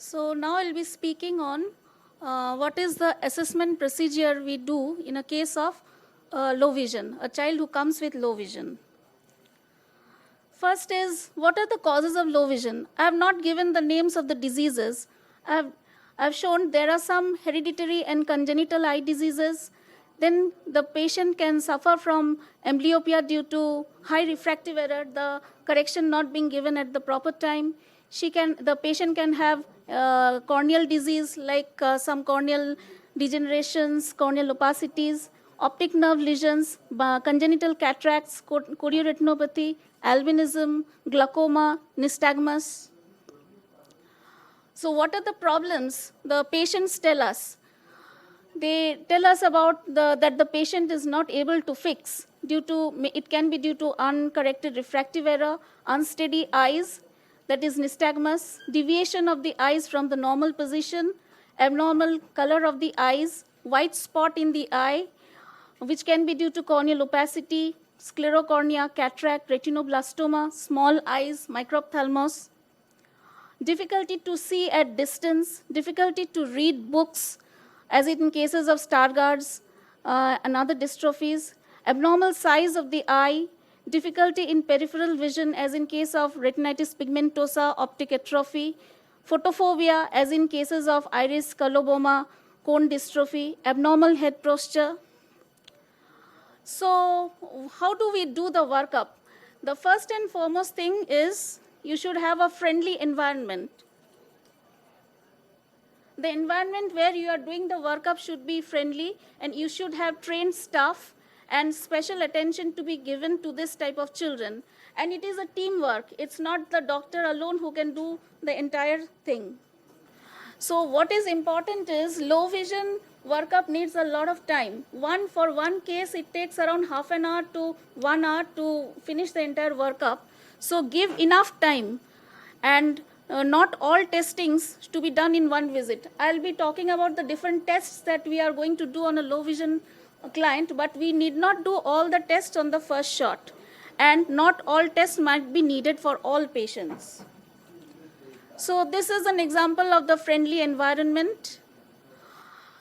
So now I'll be speaking on what is the assessment procedure we do in a case of low vision, a child who comes with low vision. First is, what are the causes of low vision? I have not given the names of the diseases. I've shown there are some hereditary and congenital eye diseases. Then the patient can suffer from amblyopia due to high refractive error, the correction not being given at the proper time. The patient can have corneal disease like some corneal degenerations, corneal opacities, optic nerve lesions, congenital cataracts, chorioretinopathy, albinism, glaucoma, nystagmus. So what are the problems the patients tell us? They tell us about that the patient is not able to fix. It can be due to uncorrected refractive error, unsteady eyes, that is nystagmus, deviation of the eyes from the normal position, abnormal color of the eyes, white spot in the eye, which can be due to corneal opacity, sclerocornea, cataract, retinoblastoma, small eyes, microphthalmos, difficulty to see at distance, difficulty to read books, as in cases of Stargardt's and other dystrophies, abnormal size of the eye, difficulty in peripheral vision, as in case of retinitis pigmentosa, optic atrophy, photophobia, as in cases of iris coloboma, cone dystrophy, abnormal head posture. So how do we do the workup? The first and foremost thing is you should have a friendly environment. The environment where you are doing the workup should be friendly, and you should have trained staff and special attention to be given to this type of children. And it is a teamwork. It's not the doctor alone who can do the entire thing. So what is important is low vision workup needs a lot of time. For one case, it takes around half an hour to 1 hour to finish the entire workup. So give enough time, and not all testings to be done in one visit. I'll be talking about the different tests that we are going to do on a low vision client, but we need not do all the tests on the first shot. And not all tests might be needed for all patients. So this is an example of the friendly environment.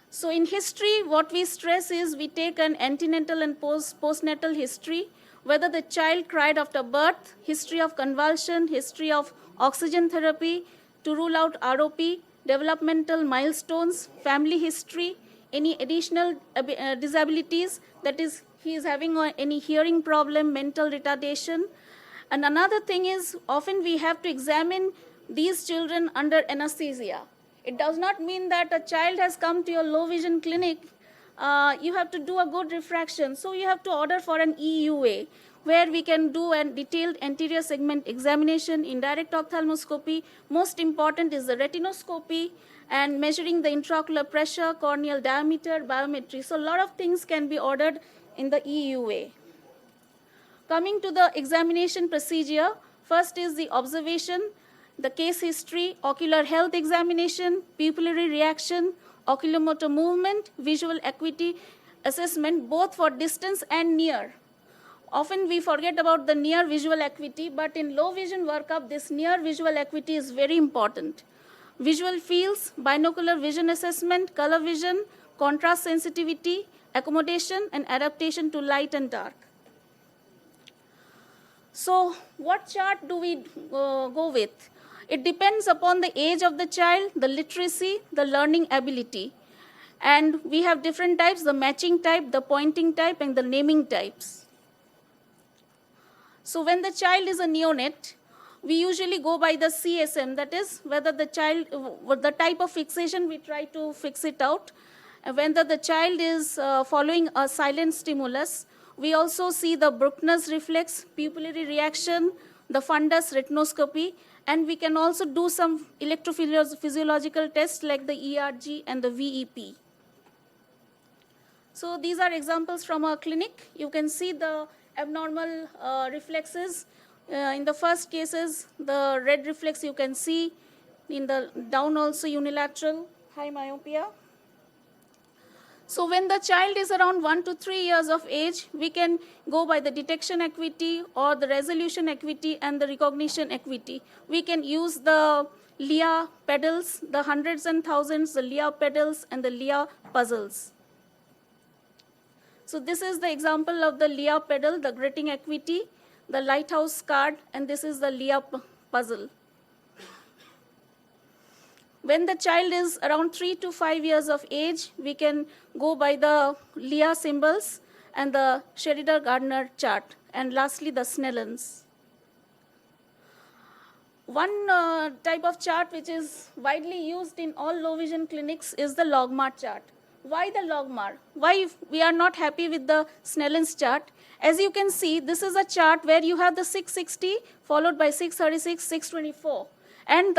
So in history, what we stress is we take an antenatal and postnatal history, whether the child cried after birth, history of convulsion, history of oxygen therapy, to rule out ROP, developmental milestones, family history, any additional disabilities, that is, he is having any hearing problem, mental retardation. And another thing is, often we have to examine these children under anesthesia. It does not mean that a child has come to your low vision clinic, you have to do a good refraction. So you have to order for an EUA, where we can do a detailed anterior segment examination, indirect ophthalmoscopy. Most important is the retinoscopy and measuring the intraocular pressure, corneal diameter, biometry. So a lot of things can be ordered in the EUA. Coming to the examination procedure, first is the observation, the case history, ocular health examination, pupillary reaction, oculomotor movement, visual acuity assessment, both for distance and near. Often we forget about the near visual acuity, but in low vision workup, this near visual acuity is very important. Visual fields, binocular vision assessment, color vision, contrast sensitivity, accommodation, and adaptation to light and dark. So what chart do we go with? It depends upon the age of the child, the literacy, the learning ability. And we have different types, the matching type, the pointing type, and the naming types. So when the child is a neonate, we usually go by the CSM, that is, whether the child, the type of fixation, we try to fix it out. And whether the child is following a silent stimulus, we also see the Bruckner's reflex, pupillary reaction, the fundus retinoscopy, and we can also do some electrophysiological tests like the ERG and the VEP. So these are examples from our clinic. You can see the abnormal reflexes. In the first cases, the red reflex you can see, in the down also unilateral, high myopia. So when the child is around 1 to 3 years of age, we can go by the detection acuity or the resolution acuity and the recognition acuity. We can use the Leah pedals, the hundreds and thousands, the Leah pedals and the Leah puzzles. So this is the example of the Leah pedal, the gritting equity, the lighthouse card, and this is the Leah puzzle. When the child is around 3 to 5 years of age, we can go by the Leah symbols and the Sheridan-Gardner chart, and lastly the Snellen's. One type of chart which is widely used in all low vision clinics is the logmar chart. Why the logmar? Why we are not happy with the Snellen's chart? As you can see, this is a chart where you have the 660 followed by 636, 624. And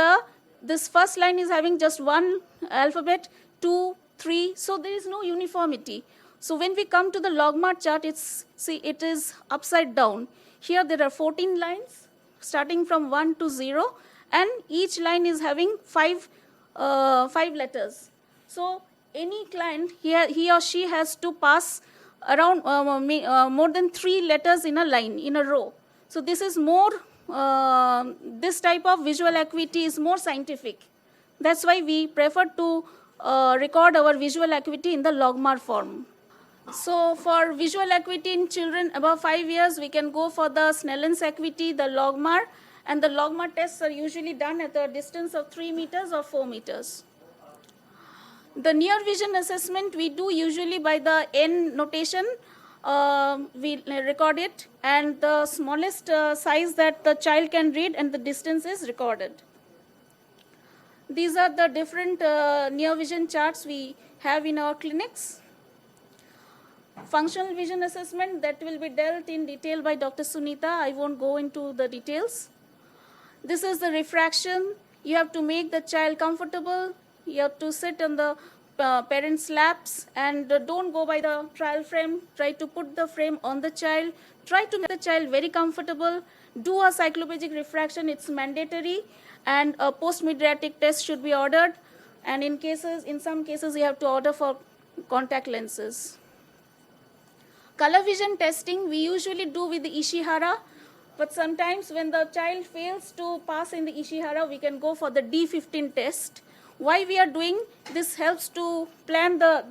this first line is having just one alphabet, 2, 3, so there is no uniformity. So when we come to the logmar chart, it is upside down. Here there are 14 lines starting from 1 to 0, and each line is having five letters. So any client, he or she has to pass around more than 3 letters in a line, in a row. So this is more, this type of visual acuity is more scientific. That's why we prefer to record our visual acuity in the logmar form. So for visual acuity in children above 5 years, we can go for the Snellen's acuity, the logmar, and the logmar tests are usually done at a distance of 3 meters or 4 meters. The near vision assessment we do usually by the N notation. We record it, and the smallest size that the child can read and the distance is recorded. These are the different near vision charts we have in our clinics. Functional vision assessment, that will be dealt in detail by Dr. Sunita. I won't go into the details. This is the refraction. You have to make the child comfortable. You have to sit on the parents' laps, and don't go by the trial frame. Try to put the frame on the child. Try to make the child very comfortable. Do a cycloplegic refraction. It's mandatory, and a post-mydriatic test should be ordered. And in some cases, you have to order for contact lenses. Color vision testing we usually do with the Ishihara, but sometimes when the child fails to pass in the Ishihara, we can go for the D15 test. Why we are doing this? Helps to plan the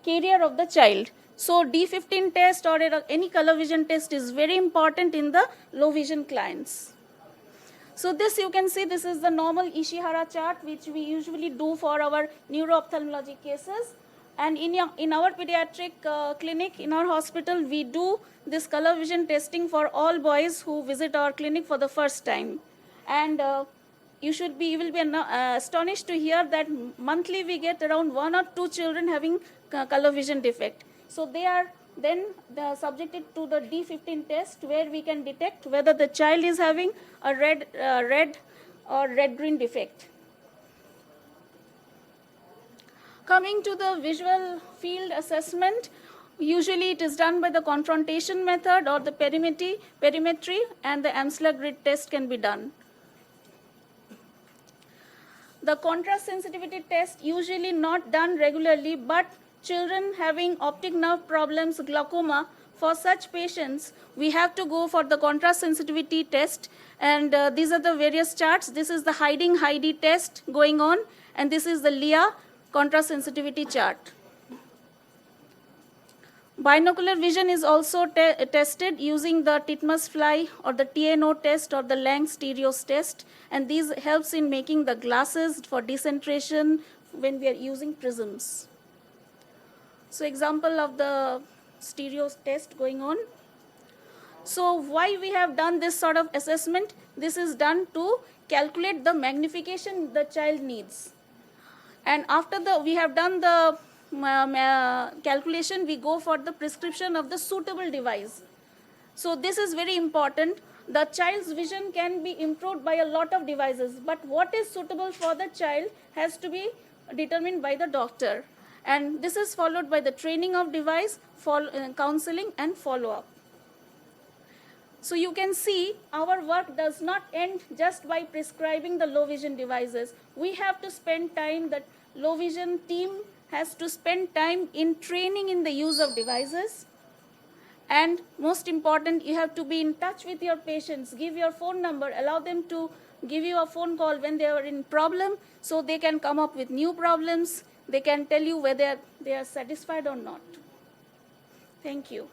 career of the child. So D15 test or any color vision test is very important in the low vision clients. So this you can see, this is the normal Ishihara chart which we usually do for our neuro-ophthalmology cases. And in our pediatric clinic, in our hospital, we do this color vision testing for all boys who visit our clinic for the first time. And you will be astonished to hear that monthly we get around 1 or 2 children having color vision defect. So they are then subjected to the D15 test, where we can detect whether the child is having a red or red-green defect. Coming to the visual field assessment, usually it is done by the confrontation method or the perimetry, and the Amsler grid test can be done. The contrast sensitivity test usually not done regularly, but children having optic nerve problems, glaucoma, for such patients, we have to go for the contrast sensitivity test. And these are the various charts. This is the hiding Heidi test going on, and this is the Leah contrast sensitivity chart. Binocular vision is also tested using the Titmus fly or the TNO test or the Lang stereos test, and these helps in making the glasses for decentration when we are using prisms. So example of the stereos test going on. So why we have done this sort of assessment? This is done to calculate the magnification the child needs. And after we have done the calculation, we go for the prescription of the suitable device. So this is very important. The child's vision can be improved by a lot of devices, but what is suitable for the child has to be determined by the doctor. And this is followed by the training of device, counseling and follow-up. So you can see our work does not end just by prescribing the low vision devices. We have to spend time, that low vision team has to spend time in training in the use of devices. And most important, you have to be in touch with your patients, give your phone number, allow them to give you a phone call when they are in problem, so they can come up with new problems. They can tell you whether they are satisfied or not. Thank you.